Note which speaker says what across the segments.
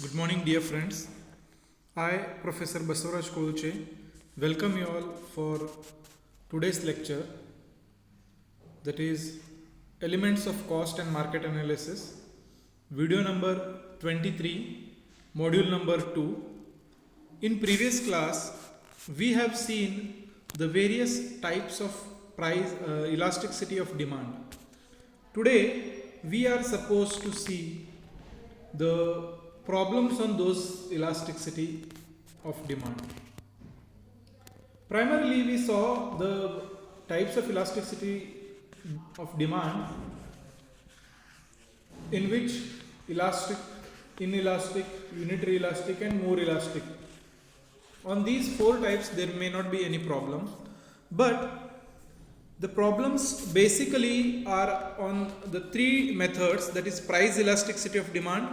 Speaker 1: Good morning, dear friends. I, Professor Basavaraj Kolche, welcome you all for today's lecture, that is Elements of Cost and Market Analysis, video number 23, module number 2. In previous class, we have seen the various types of price elasticity of demand. Today, we are supposed to see the problems on those elasticity of demand. Primarily, we saw the types of elasticity of demand in which elastic, inelastic, unitary elastic, and more elastic. On these four types, there may not be any problem, but the problems basically are on the three methods, that is price elasticity of demand,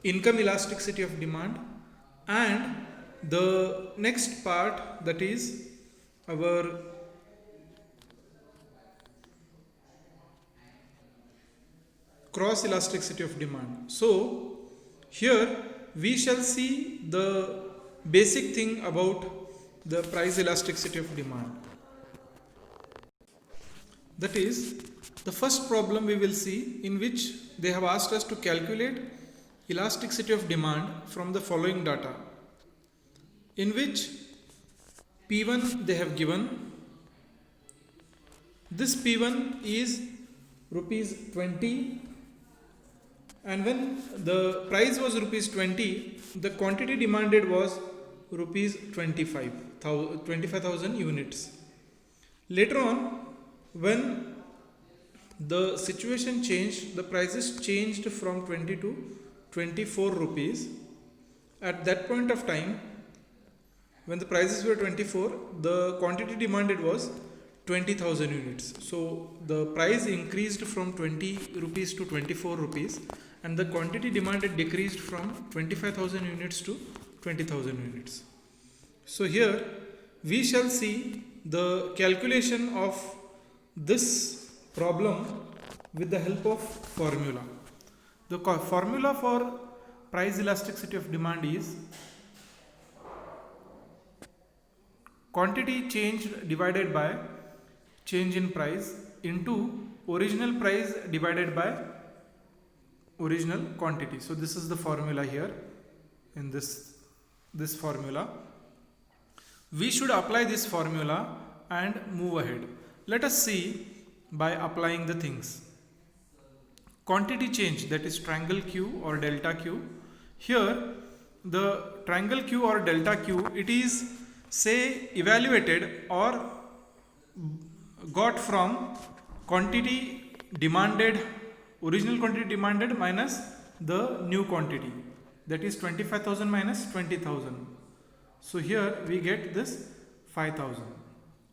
Speaker 1: income elasticity of demand, and the next part, that is our cross elasticity of demand. So here we shall see the basic thing about the price elasticity of demand. That is, the first problem we will see, in which they have asked us to calculate elasticity of demand from the following data, in which P1 they have given. This P1 is rupees 20, and when the price was rupees 20, the quantity demanded was rupees 25,000 units. Later on, when the situation changed, the prices changed from 20 to 24 rupees. At that point of time, when the prices were 24, the quantity demanded was 20,000 units. So the price increased from 20 rupees to 24 rupees, and the quantity demanded decreased from 25,000 units to 20,000 units. So here we shall see the calculation of this problem with the help of formula. The formula for price elasticity of demand is quantity changed divided by change in price into original price divided by original quantity. So this is the formula here in this formula. We should apply this formula and move ahead. Let us see by applying the things. Quantity change, that is triangle Q or delta Q. Here the triangle Q or delta Q, it is say evaluated or got from quantity demanded, original quantity demanded minus the new quantity, that is 25,000 minus 20,000. So here we get this 5,000,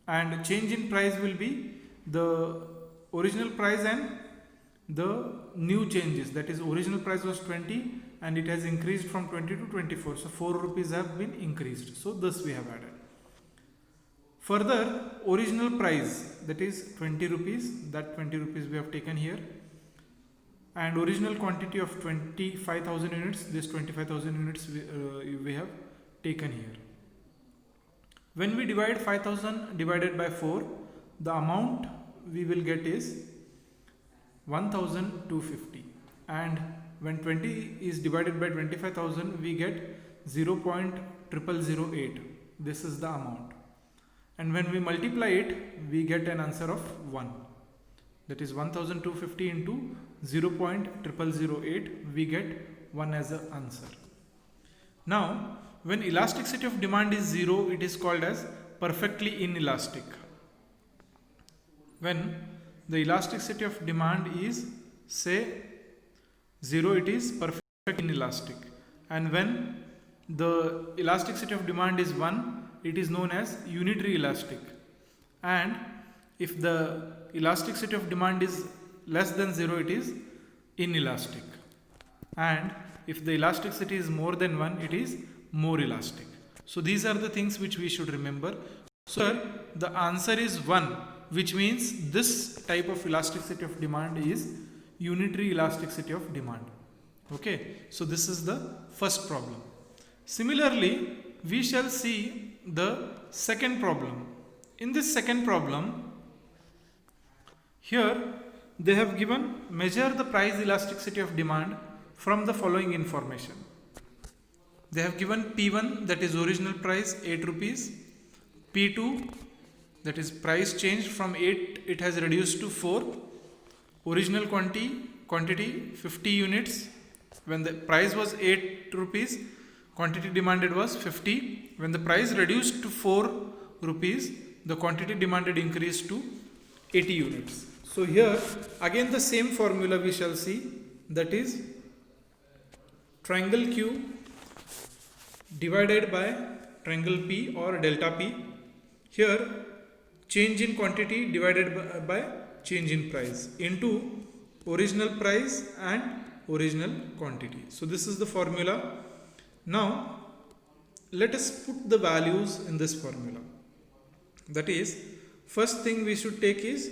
Speaker 1: and change in price will be the original price and the new changes, that is original price was 20 and it has increased from 20 to 24, so 4 rupees have been increased, so this we have added. Further, original price, that is 20 rupees, that 20 rupees we have taken here, and original quantity of 25,000 units, this 25,000 units we have taken here. When we divide 5,000 divided by 4, the amount we will get is 1,250, and when 20 is divided by 25,000, we get 0.0008. This is the amount, and when we multiply it, we get an answer of 1, that is 1,250 into 0.0008, we get 1 as an answer. Now when elasticity of demand is 0, it is called as perfectly inelastic. When the elasticity of demand is say 0, it is perfectly inelastic, and when the elasticity of demand is 1, it is known as unitary elastic, and if the elasticity of demand is less than 0, it is inelastic, and if the elasticity is more than 1, it is more elastic. So these are the things which we should remember. So the answer is 1, which means this type of elasticity of demand is unitary elasticity of demand. Okay, so this is the first problem. Similarly, we shall see the second problem. In this second problem, here they have given measure the price elasticity of demand from the following information. They have given P1, that is original price 8 rupees, P2, that is price changed from 8 it has reduced to 4, original quantity 50 units. When the price was 8 rupees, quantity demanded was 50. When the price reduced to 4 rupees, the quantity demanded increased to 80 units. So here again the same formula we shall see, that is triangle Q divided by triangle P or delta P. Here change in quantity divided by change in price into original price and original quantity. So this is the formula. Now let us put the values in this formula. That is, first thing we should take is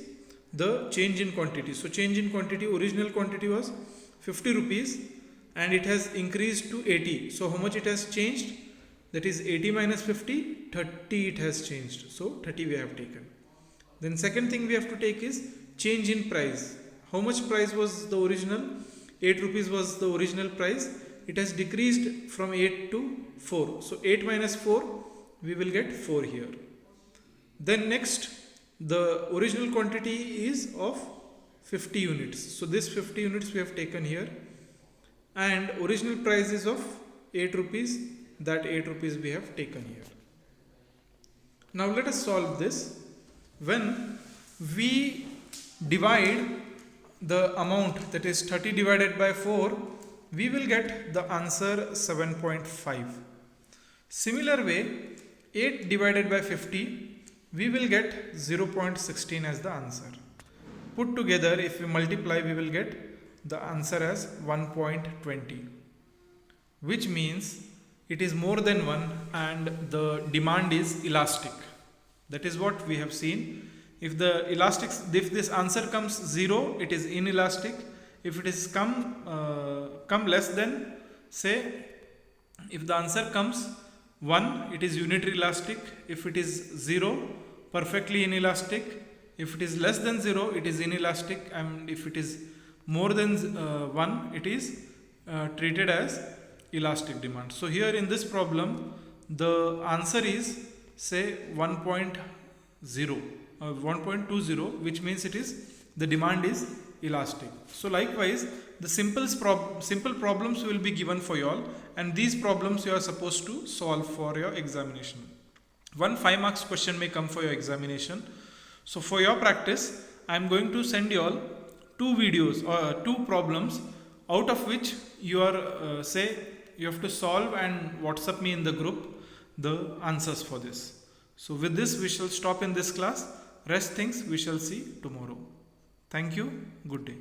Speaker 1: the change in quantity. So change in quantity, original quantity was 50 rupees and it has increased to 80. So how much it has changed? That is 80 minus 50, 30 it has changed. So 30 we have taken. Then second thing we have to take is change in price. How much price was the original? 8 rupees was the original price. It has decreased from 8 to 4. So 8 minus 4, we will get 4 here. Then next, the original quantity is of 50 units. So this 50 units we have taken here. And original price is of 8 rupees. That 8 rupees we have taken here. Now let us solve this. When we divide the amount, that is 30 divided by 4, we will get the answer 7.5. Similar way, 8 divided by 50, we will get 0.16 as the answer. Put together, if we multiply, we will get the answer as 1.20, which means it is more than 1 and the demand is elastic. That is what we have seen. If this answer comes 0, it is inelastic. If it is come less than, say, if the answer comes 1, it is unitary elastic. If it is 0, perfectly inelastic. If it is less than 0, it is inelastic. And if it is more than 1, it is treated as elastic demand. So here in this problem, the answer is, say, 1.20, which means the demand is elastic. So likewise, the simple problems will be given for you all, and these problems you are supposed to solve for your examination. One 5 marks question may come for your examination. So for your practice, I am going to send you all 2 videos or 2 problems, out of which you are you have to solve and WhatsApp me in the group the answers for this. So with this we shall stop in this class. Rest things we shall see tomorrow. Thank you. Good day.